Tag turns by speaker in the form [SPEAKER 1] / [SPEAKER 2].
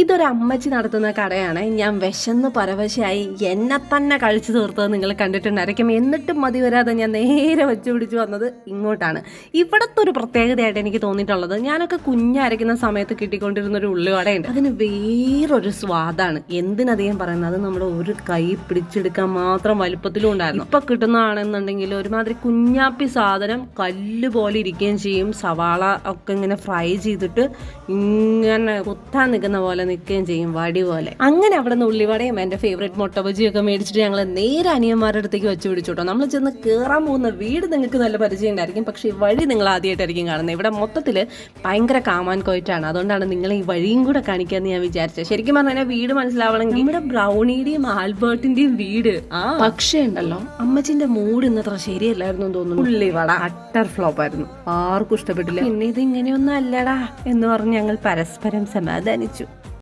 [SPEAKER 1] ഇതൊരു അമ്മച്ചി നടത്തുന്ന കടയാണ്. ഞാൻ വിശന്ന് പരവശയായി എന്നെ തന്നെ കഴിച്ചു തീർത്തത് നിങ്ങൾ കണ്ടിട്ടുണ്ടായിരിക്കും. എന്നിട്ടും മതി വരാതെ ഞാൻ നേരെ വെച്ച് പിടിച്ച് വന്നത് ഇങ്ങോട്ടാണ്. ഇവിടുത്തെ ഒരു പ്രത്യേകതയായിട്ട് എനിക്ക് തോന്നിയിട്ടുള്ളത്, ഞാനൊക്കെ കുഞ്ഞരയ്ക്കുന്ന സമയത്ത് കിട്ടിക്കൊണ്ടിരുന്നൊരു ഉള്ളിവടയുണ്ട്. അതിന് വേറൊരു സ്വാദാണ്. എന്തിനധികം പറയുന്നത്, അത് നമ്മുടെ ഒരു കൈ പിടിച്ചെടുക്കാൻ മാത്രം വലുപ്പത്തിലും ഉണ്ടായിരുന്നു. ഇപ്പം കിട്ടുന്നതാണെന്നുണ്ടെങ്കിൽ ഒരുമാതിരി കുഞ്ഞാപ്പി സാധനം കല്ല് പോലെ ഇരിക്കുകയും ചെയ്യും. സവാള ഒക്കെ ഇങ്ങനെ ഫ്രൈ ചെയ്തിട്ട് ഇങ്ങനെ കുത്താൻ നിൽക്കുന്ന പോലെ നിൽക്കുകയും ചെയ്യും, വടി പോലെ. അങ്ങനെ അവിടെ നിന്ന് ഉള്ളിവടയും എൻ്റെ ഫേവറേറ്റ് മുട്ട ബജിയൊക്കെ മേടിച്ചിട്ട് ഞങ്ങൾ നേരെ അനിയന്മാരുടെ അടുത്തേക്ക് വെച്ച് പിടിച്ചോട്ടോ. നമ്മൾ ചെന്ന് കയറാൻ പോകുന്ന വീട് നിങ്ങൾക്ക് നല്ല പരിചയം ഉണ്ടായിരിക്കും, പക്ഷേ ഈ വഴി നിങ്ങൾ ആദ്യമായിട്ടായിരിക്കും കാണുന്നത്. ഇവിടെ മൊത്തത്തിൽ ഭയങ്കര കാമാൻ കോയിട്ടാണ്. അതുകൊണ്ടാണ് നിങ്ങൾ ഈ വഴിയും കൂടെ കാണിക്കാമെന്ന് ഞാൻ വിചാരിച്ചത്. ശരിക്കും പറഞ്ഞാൽ വീട് മനസ്സിലാവണമെങ്കിൽ നമ്മുടെ ബ്രൗണിയുടെയും ആൽബർട്ടിന്റെയും വീട്. പക്ഷേ ഉണ്ടല്ലോ, അമ്മച്ചിന്റെ മൂഡ് ഇന്നത്ര ശരിയല്ലായിരുന്നു തോന്നുന്നു. ഉള്ളിവട അട്ടർ ഫ്ലോപ്പ് ആയിരുന്നു, ആർക്കും ഇഷ്ടപ്പെട്ടില്ല. പിന്നെ ഇത് ഇങ്ങനെയൊന്നും അല്ലടാ എന്ന് പറഞ്ഞ് ഞങ്ങൾ പരസ്പരം സമാധാനിച്ചു.